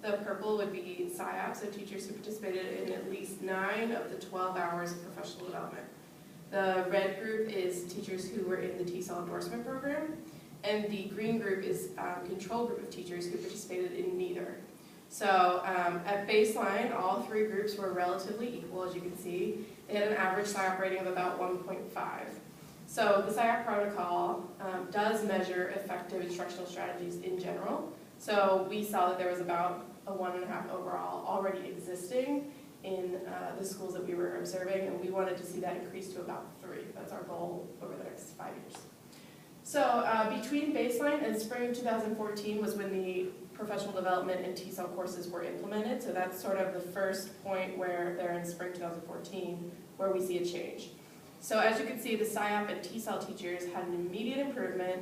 The purple would be SIOP, so teachers who participated in at least 9 of the 12 hours of professional development. The red group is teachers who were in the TESOL endorsement program, and the green group is a control group of teachers who participated in neither. So at baseline, all 3 groups were relatively equal, as you can see. They had an average SIOP rating of about 1.5. So the SIOP protocol does measure effective instructional strategies in general. So we saw that there was about a 1.5 overall already existing in the schools that we were observing, and we wanted to see that increase to about 3. That's our goal over the next 5 years. So between baseline and spring of 2014 was when the professional development and TESOL courses were implemented. So that's sort of the first point where they're in spring 2014 where we see a change. So as you can see, the SIOP and TESOL teachers had an immediate improvement,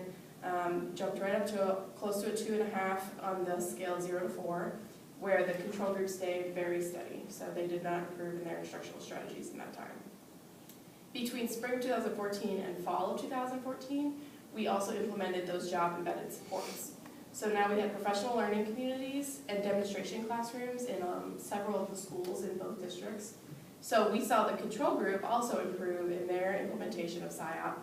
jumped right up to close to a 2.5 on the scale 0 to 4, where the control group stayed very steady. So they did not improve in their instructional strategies in that time. Between spring 2014 and fall of 2014, we also implemented those job-embedded supports. So now we have professional learning communities and demonstration classrooms in several of the schools in both districts. So we saw the control group also improve in their implementation of SIOP,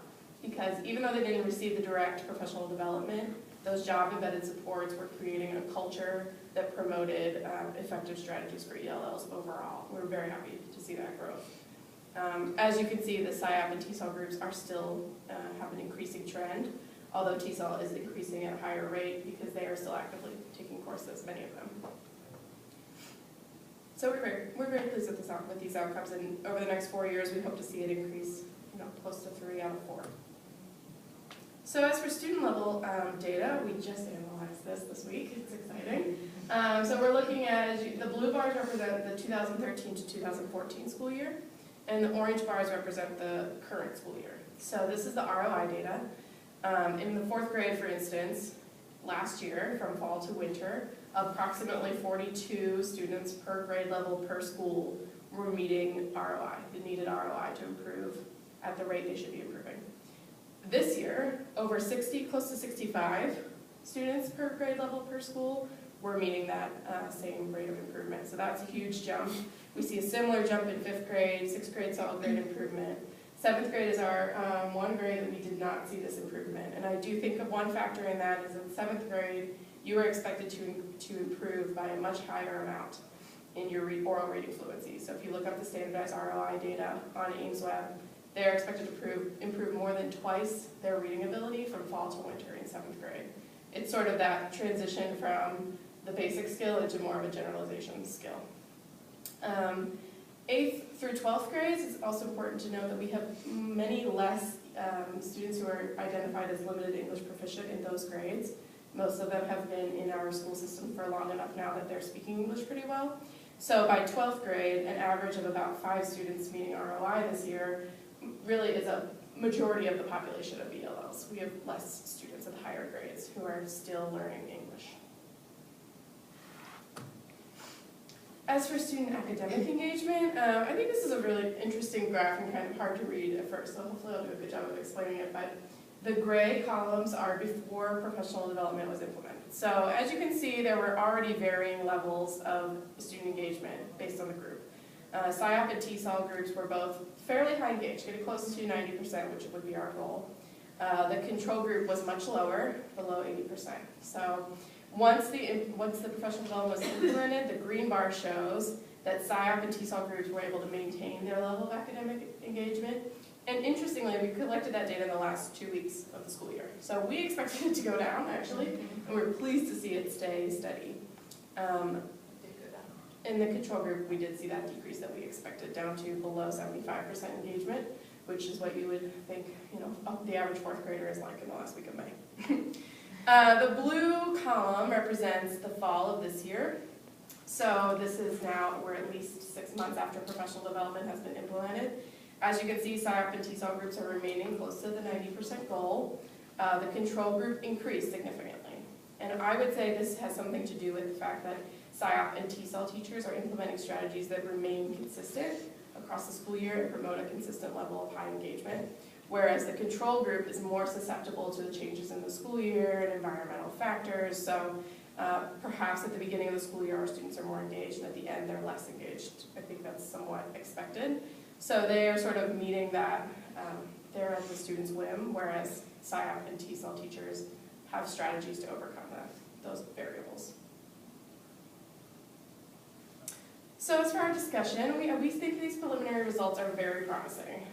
because even though they didn't receive the direct professional development, those job-embedded supports were creating a culture that promoted effective strategies for ELLs overall. We were very happy to see that growth. As you can see, the SIOP and TESOL groups are still have an increasing trend, although TESOL is increasing at a higher rate because they are still actively taking courses, many of them. So we're very pleased with these outcomes, and over the next 4 years, we hope to see it increase, close to 3 out of 4. So as for student level data, we just analyzed this week. It's exciting. So we're looking at, the blue bars represent the 2013 to 2014 school year, and the orange bars represent the current school year. So this is the ROI data. In the 4th grade, for instance, last year, from fall to winter, approximately 42 students per grade level per school were meeting ROI, the needed ROI to improve at the rate they should be improving. This year, over 60, close to 65 students per grade level per school were meeting that same rate of improvement. So that's a huge jump. We see a similar jump in 5th grade, 6th grade saw a great improvement. 7th grade is our one grade that we did not see this improvement. And I do think of one factor in that is in 7th grade, you are expected to improve by a much higher amount in your oral reading fluency. So if you look up the standardized ROI data on AimsWeb, they're expected to improve more than twice their reading ability from fall to winter in 7th grade. It's sort of that transition from the basic skill into more of a generalization skill. 8th through 12th grades, it's also important to know that we have many less students who are identified as limited English proficient in those grades. Most of them have been in our school system for long enough now that they're speaking English pretty well. So by 12th grade, an average of about 5 students meeting ROI this year really is a majority of the population of ELLs. We have less students at higher grades who are still learning English. As for student academic engagement, I think this is a really interesting graph and kind of hard to read at first, so hopefully I'll do a good job of explaining it. But the gray columns are before professional development was implemented. So as you can see, there were already varying levels of student engagement based on the group. SIOP and TESOL groups were both fairly high engaged, getting close to 90%, which would be our goal. The control group was much lower, below 80%. So once the professional development was implemented, the green bar shows that SIOP and TESOL groups were able to maintain their level of academic engagement. And interestingly, we collected that data in the last 2 weeks of the school year. So we expected it to go down, actually, and we're pleased to see it stay steady. In the control group, we did see that decrease that we expected, down to below 75% engagement, which is what you would think, the average 4th grader is like in the last week of May. The blue column represents the fall of this year. So this is now, we're at least 6 months after professional development has been implemented. As you can see, SIOP and TESOL groups are remaining close to the 90% goal. The control group increased significantly. And I would say this has something to do with the fact that SIOP and TESOL teachers are implementing strategies that remain consistent across the school year and promote a consistent level of high engagement, whereas the control group is more susceptible to the changes in the school year and environmental factors. So Perhaps at the beginning of the school year, our students are more engaged, and at the end, they're less engaged. I think that's somewhat expected. So they are sort of meeting that, they're at the student's whim, whereas SIOP and TESOL teachers have strategies to overcome those variables. So as for our discussion, we think these preliminary results are very promising.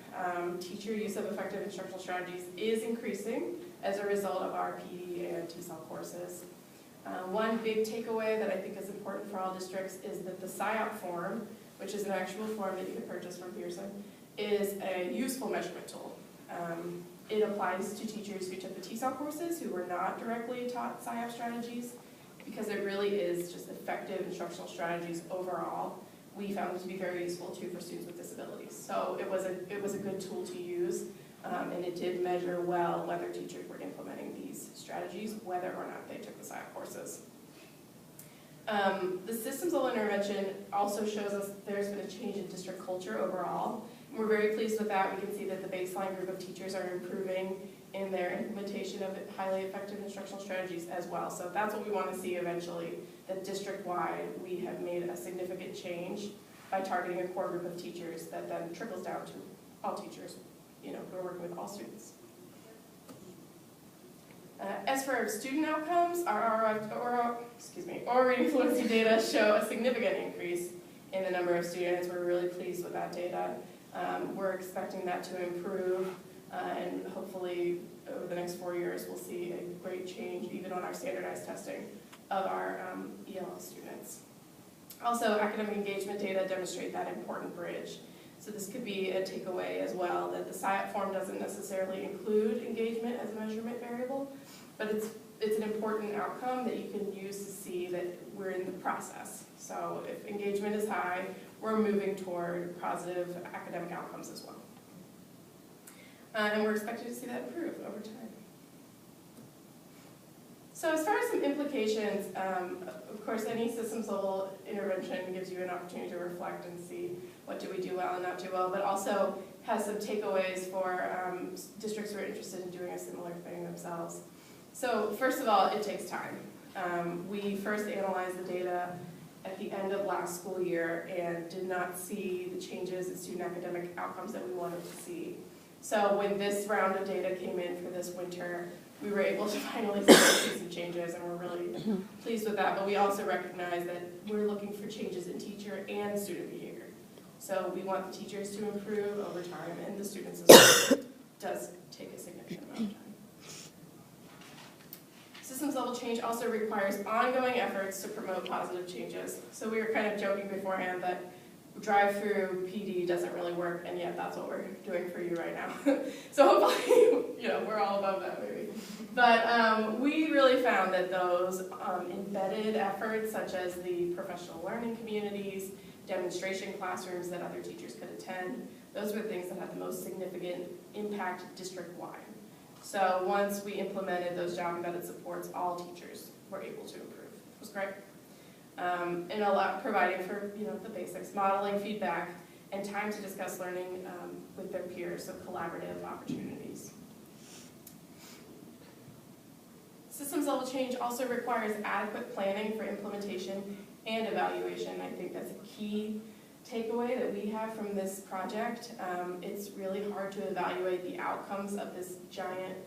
Teacher use of effective instructional strategies is increasing as a result of our PD and TESOL courses. One big takeaway that I think is important for all districts is that the SIOP form, which is an actual form that you can purchase from Pearson, is a useful measurement tool. It applies to teachers who took the TESOL courses who were not directly taught SIOP strategies, because it really is just effective instructional strategies overall. We found it to be very useful too for students with disabilities. So it was a good tool to use, and it did measure well whether teachers were implementing these strategies, whether or not they took the SIOP courses. The systems level intervention also shows us there's been a change in district culture overall. And we're very pleased with that. We can see that the baseline group of teachers are improving in their implementation of highly effective instructional strategies as well. So that's what we want to see eventually, that district-wide we have made a significant change by targeting a core group of teachers that then trickles down to all teachers, who are working with all students. As for our student outcomes, our oral reading fluency data show a significant increase in the number of students. We're really pleased with that data. We're expecting that to improve, and hopefully over the next 4 years we'll see a great change even on our standardized testing of our ELL students. Also, academic engagement data demonstrate that important bridge. So this could be a takeaway as well, that the SIOP form doesn't necessarily include engagement as a measurement variable, but it's an important outcome that you can use to see that we're in the process. So if engagement is high, we're moving toward positive academic outcomes as well. And we're expected to see that improve over time. So as far as some implications, of course, any systems level intervention gives you an opportunity to reflect and see what do we do well and not do well, but also has some takeaways for districts who are interested in doing a similar thing themselves. So first of all, it takes time. We first analyzed the data at the end of last school year and did not see the changes in student academic outcomes that we wanted to see. So when this round of data came in for this winter, we were able to finally see some changes, and we're really pleased with that. But we also recognize that we're looking for changes in teacher and student behavior. So we want the teachers to improve over time, and the students as well. It does take a significant amount of time. Systems level change also requires ongoing efforts to promote positive changes. So we were kind of joking beforehand that drive-through PD doesn't really work, and yet that's what we're doing for you right now. So hopefully, we're all above that maybe. But we really found that those embedded efforts, such as the professional learning communities, demonstration classrooms that other teachers could attend, those were things that had the most significant impact district-wide. So once we implemented those job embedded supports, all teachers were able to improve. It was great. And providing for the basics, modeling feedback, and time to discuss learning with their peers, so collaborative opportunities. Systems level change also requires adequate planning for implementation and evaluation. I think that's a key takeaway that we have from this project. It's really hard to evaluate the outcomes of this giant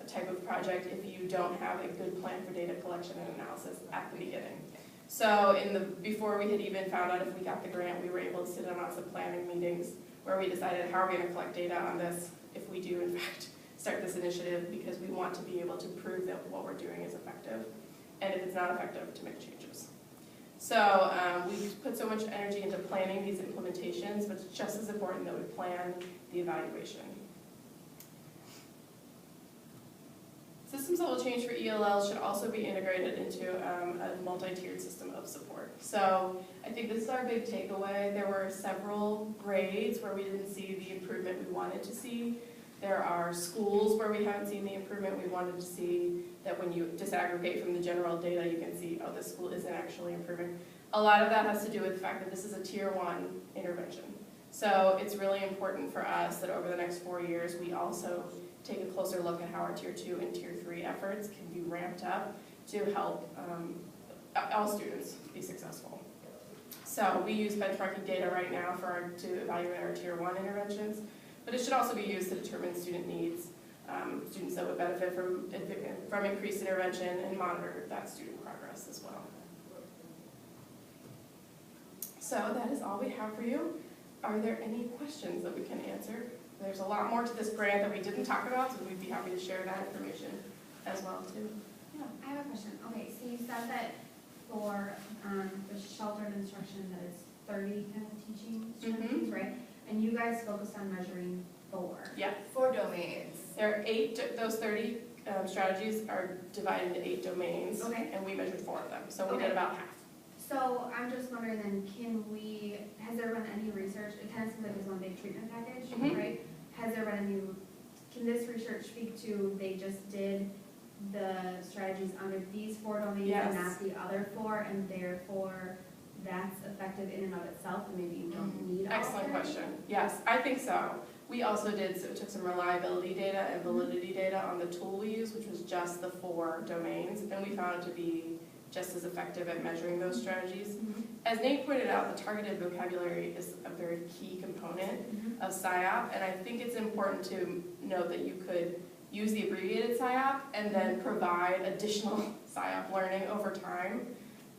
type of project if you don't have a good plan for data collection and analysis at the beginning. So before we had even found out if we got the grant, we were able to sit in on some planning meetings where we decided how are we going to collect data on this if we do in fact start this initiative, because we want to be able to prove that what we're doing is effective, and if it's not effective, to make changes. So we put so much energy into planning these implementations, but it's just as important that we plan the evaluation. Systems level change for ELL should also be integrated into a multi-tiered system of support. So I think this is our big takeaway. There were several grades where we didn't see the improvement we wanted to see. There are schools where we haven't seen the improvement we wanted to see, that when you disaggregate from the general data, you can see, oh, this school isn't actually improving. A lot of that has to do with the fact that this is a Tier 1 intervention. So it's really important for us that over the next 4 years, we also take a closer look at how our Tier 2 and Tier 3 efforts can be ramped up to help all students be successful. So we use benchmarking data right now to evaluate our Tier 1 interventions, but it should also be used to determine student needs, students that would benefit from increased intervention, and monitor that student progress as well. So that is all we have for you. Are there any questions that we can answer? There's a lot more to this grant that we didn't talk about, so we'd be happy to share that information as well too. Yeah, I have a question. Okay, so you said that for the sheltered instruction that it's 30 kind of teaching strategies, right? And you guys focused on measuring 4. Yeah. 4 domains. There are 8, those 30 strategies are divided into 8 domains. Okay. And we measured 4 of them, so we Okay. did about half. So I'm just wondering then, has there been any research, it kind of seems like it's one big treatment package, Mhm. right? Has there been any, can this research speak to, they just did the strategies under these 4 domains Yes. and not the other 4, and therefore that's effective in and of itself, and maybe you don't need all Excellent 30? question. Yes, I think so. We also took some reliability data and validity data on the tool we use, which was just the 4 domains, and we found it to be just as effective at measuring those strategies. Mhm. As Nate pointed out, the targeted vocabulary is a very key component Mhm. of SIOP, and I think it's important to note that you could use the abbreviated SIOP and then provide additional SIOP learning over time.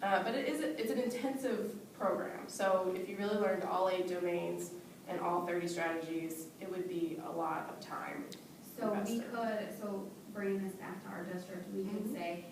But it's an intensive program, so if you really learned all 8 domains and all 30 strategies, it would be a lot of time. So we invested. could, so bringing this back to our district, we could Mhm. say,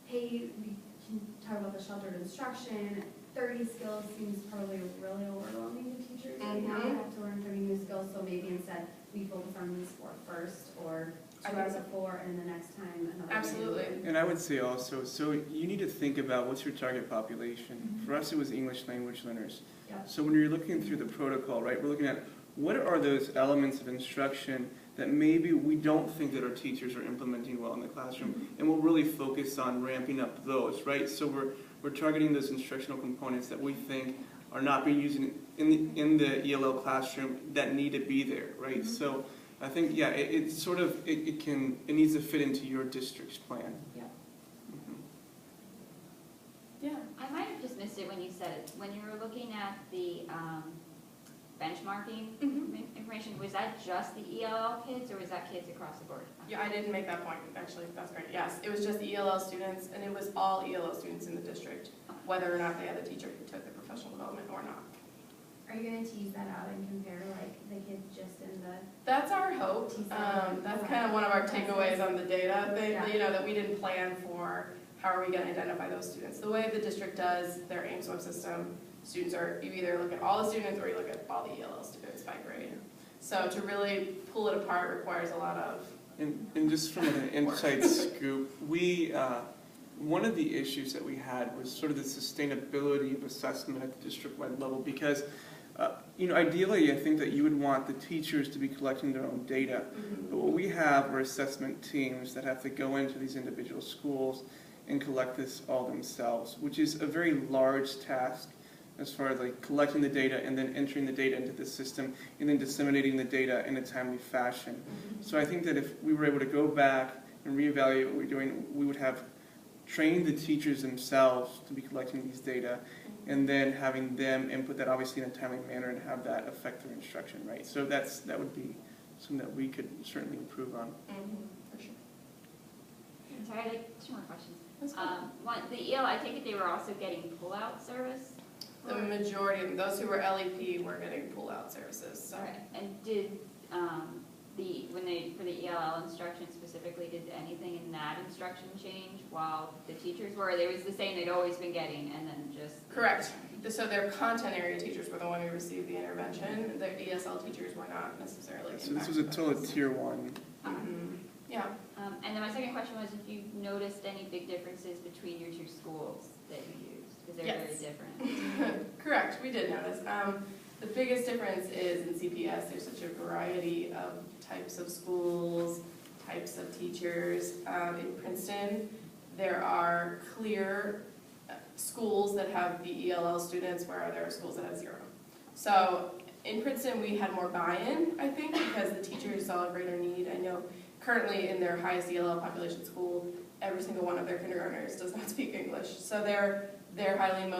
hey, we can talk about the sheltered instruction, 30 skills seems probably really overwhelming to teachers right now, Mhm. have to learn 30 new skills, so maybe instead we focus on these 4 first, or I 2 think out of so. the 4, and the next time another. Absolutely. And I would say also, so you need to think about what's your target population. Mhm. For us, it was English language learners. Yep. So when you're looking through the protocol, right, we're looking at what are those elements of instruction that maybe we don't think that our teachers are implementing well in the classroom, and we'll really focus on ramping up those, right? So we're targeting those instructional components that we think are not being used in the ELL classroom that need to be there, right? Mhm. So I think, yeah, it needs to fit into your district's plan. Yeah. Mhm. Yeah. I might have just missed it when you said it. When you were looking at the benchmarking Mhm. information, was that just the ELL kids or was that kids across the board? Yeah, I didn't make that point, actually, that's great. Yes, it was just ELL students, and it was all ELL students in the district, whether or not they had a teacher who took the professional development or not. Are you gonna tease that out and compare like the kids just in the, That's our hope. T7. That's kind of one of our takeaways on the data, Yeah. that we didn't plan for how are we going to identify those students. The way the district does their AIMSWeb system, students you either look at all the students or you look at all the ELL students by grade. So to really pull it apart requires a lot of, And just from an insights group, one of the issues that we had was sort of the sustainability of assessment at the district-wide level because, ideally I think that you would want the teachers to be collecting their own data. But what we have are assessment teams that have to go into these individual schools and collect this all themselves, which is a very large task as far as like collecting the data and then entering the data into the system and then disseminating the data in a timely fashion. So I think that if we were able to go back and reevaluate what we're doing, we would have trained the teachers themselves to be collecting these data and then having them input that obviously in a timely manner and have that affect their instruction, right? So that would be something that we could certainly improve on. for sure. I'm sorry, I had like 2 more questions. That's cool. One, the EL, I take it they were also getting pull-out service? The majority of them, those who were LEP were getting pull-out services, so. Alright, and did, for the ELL instruction specifically, did anything in that instruction change while the teachers were, they was the same they'd always been getting and then just? Correct. So their content area teachers were the one who received the intervention. Their ESL teachers were not necessarily So this was a impacted by total this. tier 1. Mhm. Yeah. And then my second question was if you noticed any big differences between your 2 schools that you used, because they're very Yes. different. Correct, we did notice. The biggest difference is in CPS, there's such a variety of types of schools, types of teachers. In Princeton, there are clear schools that have the ELL students where there are schools that have 0. So in Princeton, we had more buy-in, I think, because the teachers saw a greater need. I know currently in their highest ELL population school, every single one of their kindergartners does not speak English. So they're highly motivated